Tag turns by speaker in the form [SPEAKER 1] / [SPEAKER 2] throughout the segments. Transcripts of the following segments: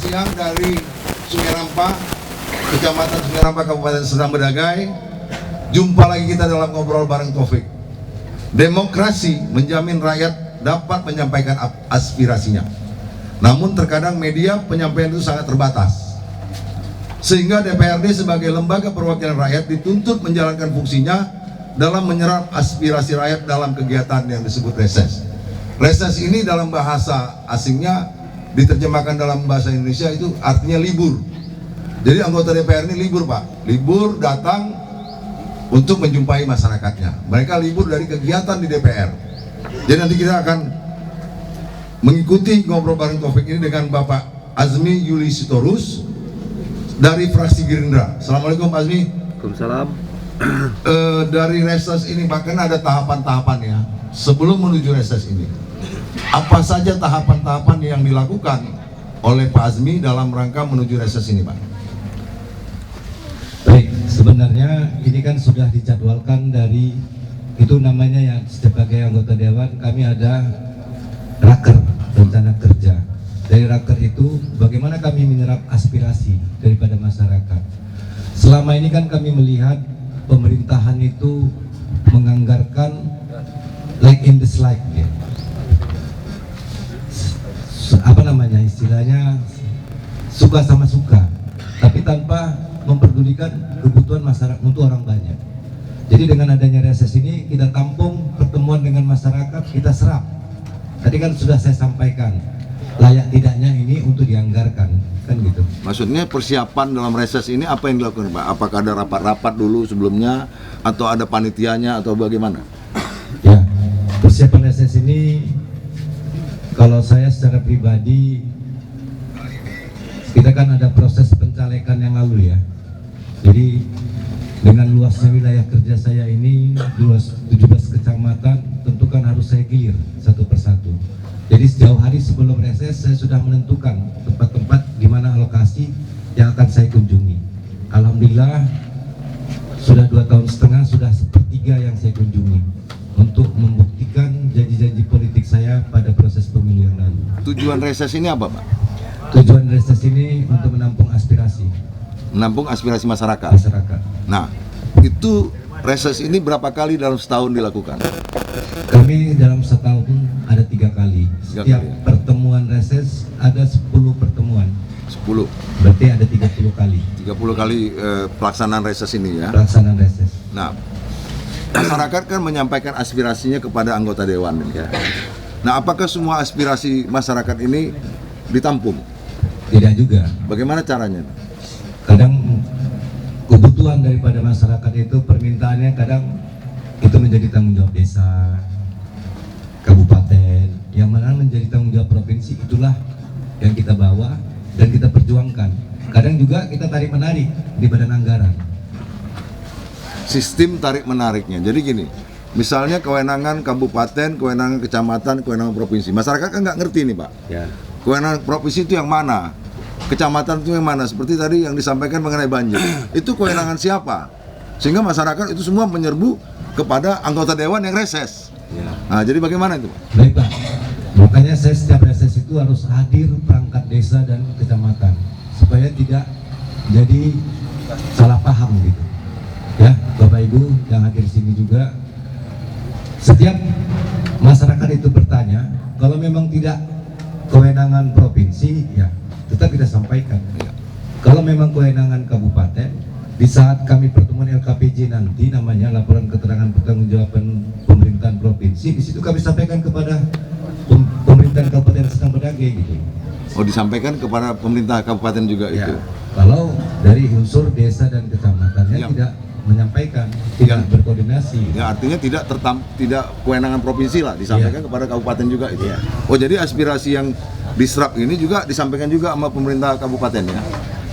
[SPEAKER 1] siang dari Sungai Rampa, Kecamatan Sungai Rampa, Kabupaten Serdang Bedagai. Jumpa lagi kita dalam ngobrol bareng Taufik. Demokrasi menjamin rakyat dapat menyampaikan aspirasinya. Namun terkadang media penyampaian itu sangat terbatas. Sehingga DPRD sebagai lembaga perwakilan rakyat dituntut menjalankan fungsinya dalam menyerap aspirasi rakyat dalam kegiatan yang disebut reses. Reses ini dalam bahasa asingnya diterjemahkan dalam bahasa Indonesia itu artinya libur. Jadi anggota DPR ini libur, Pak. Libur datang untuk menjumpai masyarakatnya. Mereka libur dari kegiatan di DPR. Jadi nanti kita akan mengikuti ngobrol bareng Taufik ini dengan Bapak Azmi Yuli Sitorus dari fraksi Gerindra. Assalamualaikum Pak Azmi.
[SPEAKER 2] Waalaikumsalam.
[SPEAKER 1] Dari reses ini bahkan ada tahapan-tahapannya sebelum menuju reses ini. Apa saja tahapan-tahapan yang dilakukan oleh Pak Azmi dalam rangka menuju reses ini, Pak?
[SPEAKER 3] Baik, sebenarnya ini kan sudah dijadwalkan dari itu namanya yang sebagai anggota dewan kami ada raker rencana kerja. Dari raker itu bagaimana kami menyerap aspirasi daripada masyarakat. Selama ini kan kami melihat pemerintahan itu menganggarkan like in the slide ya. Apa namanya istilahnya, suka sama suka, tapi tanpa memperdulikan kebutuhan masyarakat untuk orang banyak. Jadi dengan adanya reses ini kita tampung pertemuan dengan masyarakat, kita serap. Tadi kan sudah saya sampaikan layak tidaknya ini untuk dianggarkan, kan gitu.
[SPEAKER 1] Maksudnya persiapan dalam reses ini apa yang dilakukan, Pak? Apakah ada rapat-rapat dulu sebelumnya atau ada panitianya atau bagaimana?
[SPEAKER 3] Ya, persiapan reses ini kalau saya secara pribadi, kita kan ada proses pencalekan yang lalu ya. Jadi dengan luasnya wilayah kerja saya ini, luas 17 kecamatan, tentu kan harus saya gilir satu persatu. Jadi sejauh hari sebelum reses saya sudah menentukan tempat-tempat di mana alokasi yang akan saya kunjungi. Alhamdulillah sudah 2,5 tahun sudah sepertiga yang saya kunjungi untuk membuktikan janji-janji politik saya pada proses pemilu yang lalu.
[SPEAKER 1] Tujuan reses ini apa, Pak?
[SPEAKER 3] Tujuan reses ini untuk menampung aspirasi.
[SPEAKER 1] Menampung aspirasi masyarakat. Nah, itu reses ini berapa kali dalam setahun dilakukan?
[SPEAKER 3] Kami dalam setahun ada 3 kali. Setiap
[SPEAKER 1] kali.
[SPEAKER 3] pertemuan reses ada 10 pertemuan.
[SPEAKER 1] 10.
[SPEAKER 3] Berarti ada 30 kali.
[SPEAKER 1] 30 kali pelaksanaan reses ini ya.
[SPEAKER 3] Pelaksanaan reses.
[SPEAKER 1] Nah, masyarakat kan menyampaikan aspirasinya kepada anggota dewan ya. Nah, apakah semua aspirasi masyarakat ini ditampung?
[SPEAKER 3] Tidak juga.
[SPEAKER 1] Bagaimana caranya?
[SPEAKER 3] Kadang kebutuhan daripada masyarakat itu permintaannya kadang itu menjadi tanggung jawab desa, kabupaten, yang mana menjadi tanggung jawab provinsi, itulah yang kita bawa dan kita perjuangkan. Kadang juga kita tarik menarik di badan anggaran.
[SPEAKER 1] Sistem tarik menariknya. Jadi gini, misalnya kewenangan kabupaten, kewenangan kecamatan, kewenangan provinsi. Masyarakat kan nggak ngerti nih, Pak.
[SPEAKER 2] Ya.
[SPEAKER 1] Kewenangan provinsi itu yang mana? Kecamatan itu yang mana? Seperti tadi yang disampaikan mengenai banjir. Itu kewenangan siapa? Sehingga masyarakat itu semua menyerbu kepada anggota dewan yang reses.
[SPEAKER 2] Ya.
[SPEAKER 1] Nah, jadi bagaimana itu, Pak?
[SPEAKER 3] Baik, Pak. Makanya saya setiap reses itu harus hadir perangkat desa dan kecamatan supaya tidak jadi salah paham gitu. Ya, Bapak Ibu yang hadir di sini juga, setiap masyarakat itu bertanya, kalau memang tidak kewenangan provinsi, ya tetap kita sampaikan. Kalau memang kewenangan kabupaten, di saat kami pertemuan LKPJ nanti, namanya laporan keterangan pertanggungjawaban pemerintahan provinsi, di situ kami sampaikan kepada pemerintahan Kabupaten Serdang Bedagai gitu.
[SPEAKER 1] Oh, disampaikan kepada pemerintah kabupaten juga
[SPEAKER 3] Ya,
[SPEAKER 1] itu.
[SPEAKER 3] kalau dari unsur desa dan kecamatannya
[SPEAKER 1] Ya.
[SPEAKER 3] tidak menyampaikan, tidak berkoordinasi.
[SPEAKER 1] Ya, artinya tidak kewenangan provinsi lah, disampaikan kepada kabupaten juga itu. Oh, jadi aspirasi yang diserap ini juga disampaikan juga sama pemerintah kabupaten ya.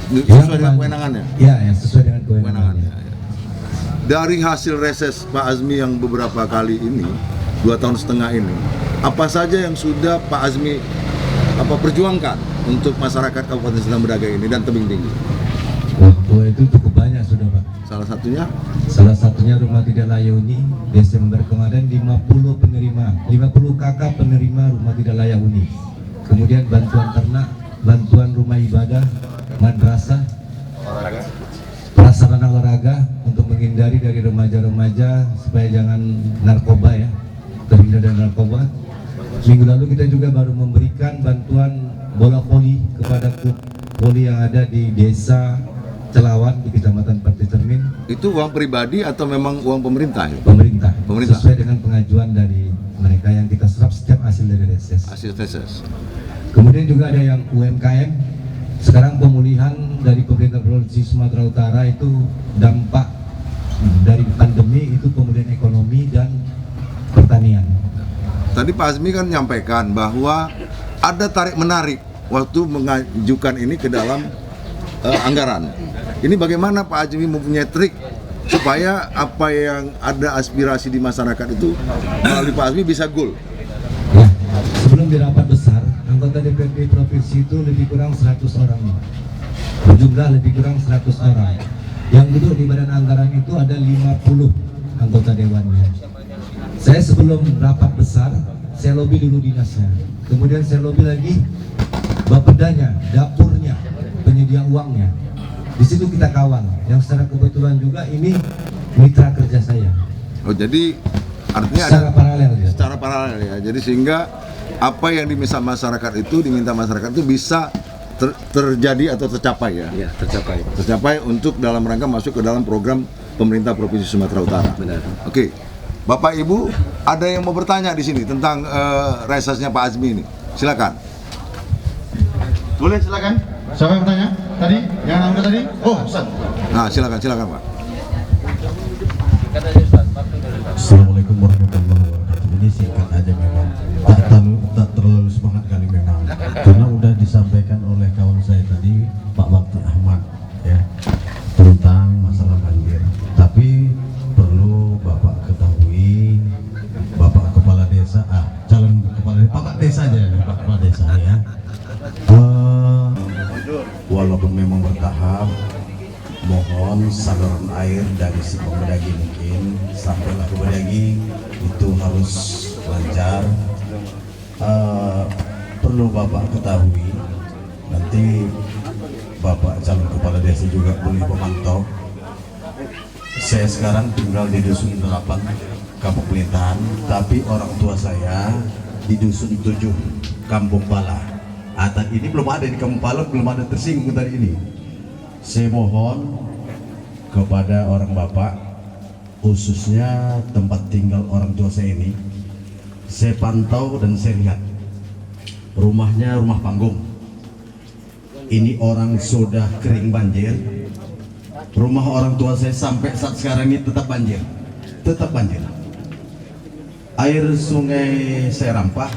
[SPEAKER 1] Sesuai dengan kewenangannya.
[SPEAKER 3] Ya, yang sesuai dengan kewenangannya.
[SPEAKER 1] Dari hasil reses Pak Azmi yang beberapa kali ini, 2,5 tahun ini, apa saja yang sudah Pak Azmi perjuangkan untuk masyarakat Kabupaten Serdang Bedagai ini dan Tebing Tinggi?
[SPEAKER 3] Wah, itu cukup banyak sudah, Pak.
[SPEAKER 1] Salah satunya?
[SPEAKER 3] Salah satunya rumah tidak layak huni. Desember kemarin 50 penerima, 50 kakak penerima rumah tidak layak huni. Kemudian bantuan ternak bantuan rumah ibadah, madrasah, prasarana olahraga untuk menghindari dari remaja-remaja supaya jangan narkoba ya, terhindar dari narkoba. Minggu lalu kita juga baru memberikan bantuan bola voli kepada klub voli yang ada di desa Celawan di Kecamatan Parti Cermin.
[SPEAKER 1] Itu uang pribadi atau memang uang pemerintah?
[SPEAKER 3] Pemerintah.
[SPEAKER 1] Pemerintah.
[SPEAKER 3] Sesuai dengan pengajuan dari mereka yang kita serap setiap hasil dari reses.
[SPEAKER 1] Hasil reses.
[SPEAKER 3] Kemudian juga ada yang UMKM. Sekarang pemulihan dari pemerintah Provinsi Sumatera Utara itu dampak dari pandemi itu pemulihan ekonomi dan pertanian.
[SPEAKER 1] Tadi Pak Azmi kan menyampaikan bahwa ada tarik menarik waktu mengajukan ini ke dalam anggaran. Ini bagaimana Pak Azmi mempunyai trik supaya apa yang ada aspirasi di masyarakat itu melalui Pak Azmi bisa goal?
[SPEAKER 3] Ya, sebelum di rapat besar, anggota DPRD provinsi itu lebih kurang 100 orang. Berjumlah lebih kurang 100 orang. Yang duduk di badan anggaran itu ada 50 anggota dewannya. Saya sebelum rapat besar, saya lobby dulu dinasnya. Kemudian saya lobby lagi bapedanya, dapurnya, penyedia uangnya. Di situ kita kawal. Yang secara kebetulan juga ini mitra kerja saya.
[SPEAKER 1] Oh, jadi artinya
[SPEAKER 3] Secara paralel ya.
[SPEAKER 1] secara paralel ya. Jadi sehingga apa yang diminta masyarakat itu bisa terjadi atau tercapai ya.
[SPEAKER 2] Ya, tercapai.
[SPEAKER 1] Tercapai untuk dalam rangka masuk ke dalam program pemerintah Provinsi Sumatera Utara.
[SPEAKER 2] Benar.
[SPEAKER 1] Oke. Bapak Ibu, ada yang mau bertanya di sini tentang resesnya Pak Azmi ini? Silakan.
[SPEAKER 4] Boleh, silakan. Siapa yang bertanya? Tadi? Yang angkat tadi? Oh, Ustaz.
[SPEAKER 1] Nah, silakan Pak.
[SPEAKER 5] Assalamualaikum warahmatullahi wabarakatuh. Ini singkat aja memang, tak terlalu semangat kali memang, karena udah disampaikan oleh kawan saya tadi, Pak Bakti Ahmad ya, tentang masalah banjir. Tapi perlu Bapak ketahui, Bapak Kepala Desa, calon Kepala Desa, Bapak Desa aja, Pak Kepala Desa ya. Walaupun memang bertahap, mohon saluran air dari si Pemedagi mungkin sampailah ke Bedagi itu harus lancar. Perlu Bapak ketahui, nanti Bapak calon kepala desa juga boleh memantau. Saya sekarang tinggal di Dusun 8 Kampung Pelintahan, tapi orang tua saya di Dusun 7 Kampung Pala. Ini belum ada di Kampung Pala, belum ada tersinggung tadi ini. Saya mohon kepada orang Bapak, khususnya tempat tinggal orang tua saya ini, saya pantau dan saya lihat rumahnya rumah panggung. Ini orang sudah kering banjir. Rumah orang tua saya sampai saat sekarang ini tetap banjir, Air sungai Serampah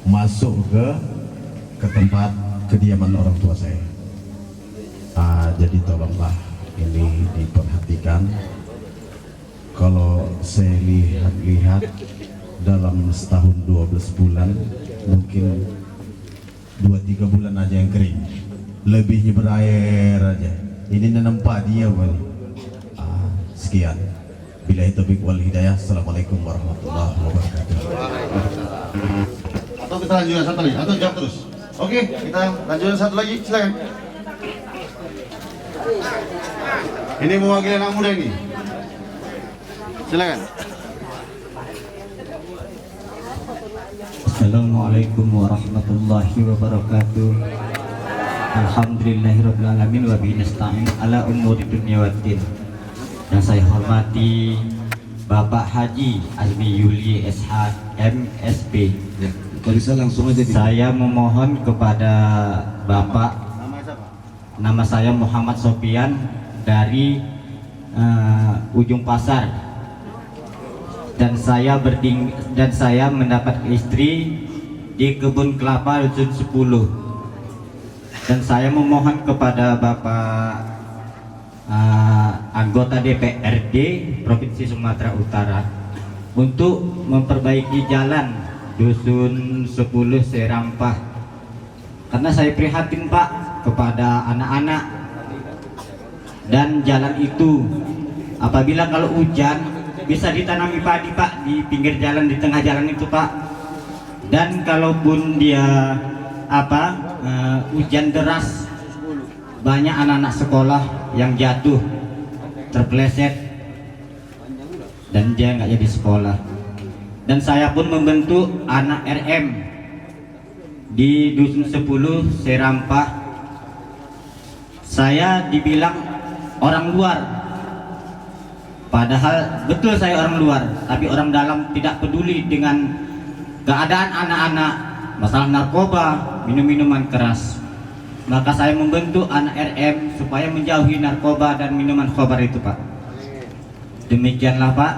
[SPEAKER 5] masuk ke tempat kediaman orang tua saya. Jadi tolonglah ini diperhatikan. Kalau saya lihat dalam setahun 12 bulan, mungkin 2-3 bulan aja yang kering, lebihnya berair aja. Ini nanam padi ya Bang. Sekian. Billahi taufiq wal hidayah. Assalamualaikum warahmatullahi wabarakatuh.
[SPEAKER 4] Atau kita lanjutkan satu lagi, atau jawab terus. Oke, kita lanjutkan satu lagi, silakan. Ini mewakili anak muda ini. Silakan.
[SPEAKER 6] Assalamualaikum warahmatullahi wabarakatuh. Alhamdulillahirabbil alamin wa bihi nasta'in ala umuri dunya waddin. Yang saya hormati Bapak Haji Azmi Yuli SH MSP.
[SPEAKER 3] Bisa langsung aja.
[SPEAKER 6] Saya memohon kepada Bapak, nama saya Muhammad Sofian dari Ujung Pasar, dan saya mendapat istri di Kebun Kelapa Dusun 10, dan saya memohon kepada Bapak anggota DPRD Provinsi Sumatera Utara untuk memperbaiki jalan Dusun 10 Serampah, karena saya prihatin Pak kepada anak-anak, dan jalan itu apabila kalau hujan bisa ditanami padi Pak di pinggir jalan, di tengah jalan itu Pak. Dan kalaupun dia hujan deras, banyak anak-anak sekolah yang jatuh, terpeleset, dan dia nggak jadi sekolah. Dan saya pun membentuk anak RM di Dusun 10 Serampah. Saya dibilang orang luar, padahal betul saya orang luar, tapi orang dalam tidak peduli dengan keadaan anak-anak, masalah narkoba, minum-minuman keras. Maka saya membentuk anak RM supaya menjauhi narkoba dan minuman khobar itu, Pak. Demikianlah, Pak,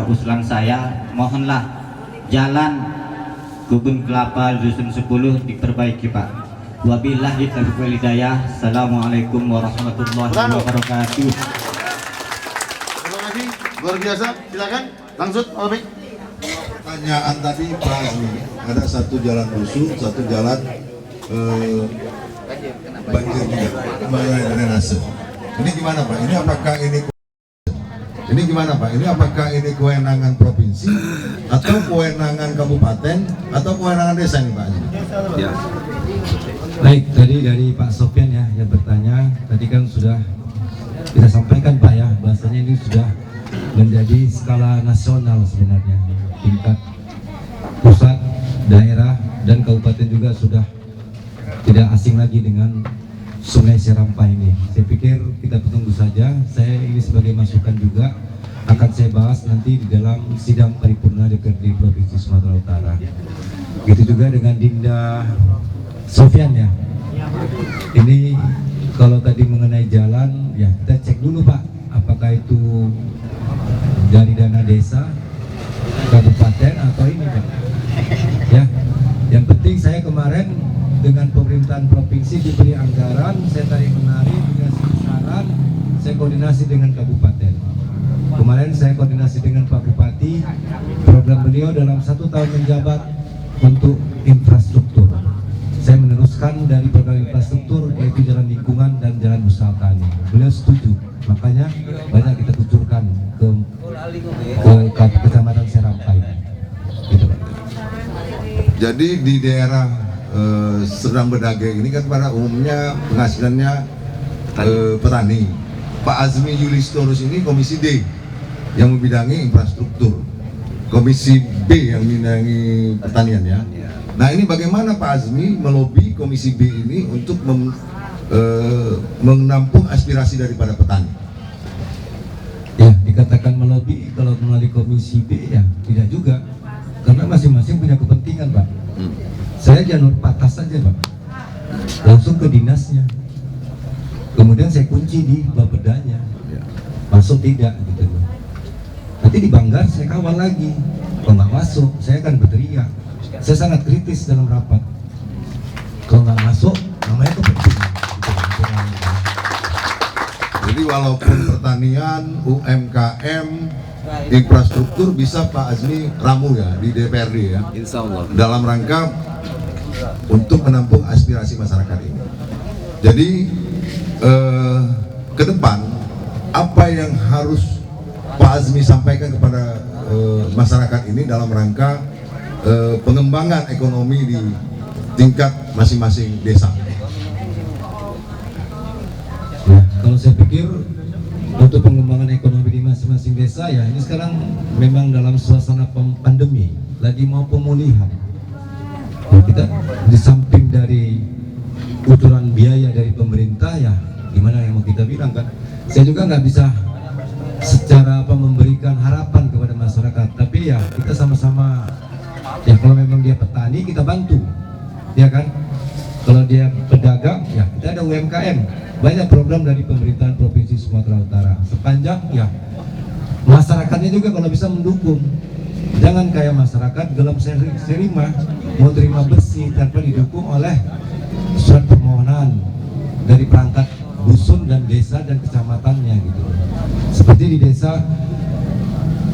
[SPEAKER 6] usulan saya. Mohonlah jalan Kebun Kelapa Dusun 10 diperbaiki, Pak. Wabillahi taufiq wal hidayah. Assalamualaikum warahmatullahi wabarakatuh.
[SPEAKER 4] Terima kasih, luar biasa. Silakan, langsung, Obik.
[SPEAKER 1] Pertanyaan tadi Pak Azmi, ada satu jalan rusuh, satu jalan banjir juga, drainase. Ini gimana Pak? Ini gimana Pak? Ini apakah ini kewenangan provinsi atau kewenangan kabupaten atau kewenangan desa nih Pak Azmi?
[SPEAKER 3] Ya. Baik, tadi dari Pak Sofyan ya yang bertanya, tadi kan sudah kita sampaikan Pak ya, bahasanya ini sudah menjadi skala nasional sebenarnya, tingkat pusat, daerah, dan kabupaten juga sudah tidak asing lagi dengan Sungai Serampah ini. Saya pikir kita tunggu saja. Saya ini sebagai masukan juga akan saya bahas nanti di dalam sidang paripurna DPRD Provinsi Sumatera Utara. Begitu juga dengan Dinda Sofyan ya. Ini kalau tadi mengenai jalan ya kita cek dulu Pak, apakah itu dari dana desa, kabupaten atau ini Pak. Ya, yang penting saya kemarin dengan pemerintahan provinsi diberi anggaran, saya tarik menarik dengan saran, saya koordinasi dengan kabupaten. Kemarin saya koordinasi dengan Pak Bupati, program beliau dalam 1 tahun menjabat untuk infrastruktur. Saya meneruskan dari program infrastruktur yaitu jalan lingkungan dan jalan usaha tani. Beliau setuju, makanya banyak kita kucurkan ke Kecamatan Serampah ini. Gitu, Pak.
[SPEAKER 1] Jadi di daerah Serdang Bedage ini kan pada umumnya penghasilannya petani. Pak Azmi Yulistorus ini Komisi D yang membidangi infrastruktur, Komisi B yang membidangi pertanian ya. Nah ini bagaimana Pak Azmi melobi Komisi B ini untuk menampung aspirasi daripada petani?
[SPEAKER 3] Ya, dikatakan melobi kalau melalui Komisi B ya tidak juga, karena masing-masing punya kepentingan Pak. Saya jalur patas saja Pak, langsung ke dinasnya, kemudian saya kunci di Bapedanya, masuk tidak gitu. Nanti di Banggar saya kawal lagi, kalau nggak masuk saya akan berteriak. Saya sangat kritis dalam rapat. Kalau nggak masuk, namanya kepentingan.
[SPEAKER 1] Jadi walaupun pertanian, UMKM, infrastruktur bisa Pak Azmi ramu ya di DPRD ya. Insya Allah. Dalam rangka untuk menampung aspirasi masyarakat ini. Jadi ke depan apa yang harus Pak Azmi sampaikan kepada masyarakat ini dalam rangka pengembangan ekonomi di tingkat masing-masing desa.
[SPEAKER 3] Ya, kalau saya pikir untuk pengembangan ekonomi di masing-masing desa ya ini sekarang memang dalam suasana pandemi, lagi mau pemulihan. Ya, kita di samping dari kucuran biaya dari pemerintah ya gimana yang mau kita bilang kan? Saya juga nggak bisa secara memberikan harapan kepada masyarakat, tapi ya kita sama-sama. Ya kalau memang dia petani kita bantu, ya kan? Kalau dia pedagang ya kita ada UMKM, banyak program dari pemerintahan Provinsi Sumatera Utara. Sepanjang ya masyarakatnya juga kalau bisa mendukung, jangan kayak masyarakat dalam serima mau terima bersih tanpa didukung oleh surat permohonan dari perangkat dusun dan desa dan kecamatannya gitu. Seperti di desa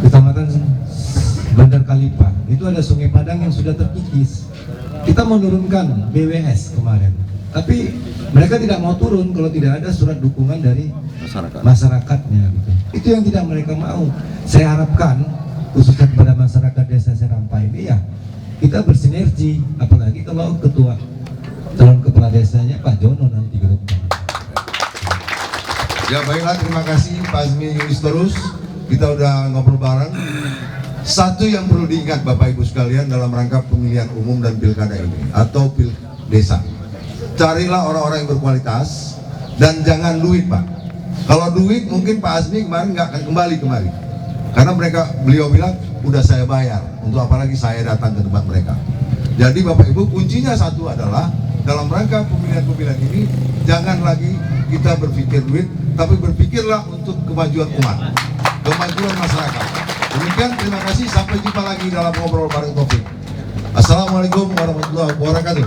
[SPEAKER 3] Kecamatan Bandar Kalipa itu ada Sungai Padang yang sudah terkikis. Kita menurunkan BWS kemarin, tapi mereka tidak mau turun kalau tidak ada surat dukungan dari masyarakatnya gitu. Itu yang tidak mereka mau. Saya harapkan khususnya kepada masyarakat desa Serampah ini ya kita bersinergi, apalagi kalau ketua calon kepala desanya Pak Jono nanti ke depan.
[SPEAKER 1] Ya baiklah, terima kasih Pak Azmi Yulistorus. Kita udah ngobrol bareng. Satu yang perlu diingat Bapak Ibu sekalian dalam rangka pemilihan umum dan pilkada ini atau pil desa, carilah orang-orang yang berkualitas dan jangan duit Pak. Kalau duit mungkin Pak Azmi kemarin nggak akan kembali kemari karena beliau bilang udah saya bayar, untuk apalagi saya datang ke tempat mereka. Jadi Bapak Ibu, kuncinya satu adalah dalam rangka pemilihan ini jangan lagi kita berpikir duit, tapi berpikirlah untuk kemajuan umat, kemajuan masyarakat. Demikian, terima kasih, sampai jumpa lagi dalam ngobrol bareng Taufik. Assalamualaikum warahmatullahi wabarakatuh.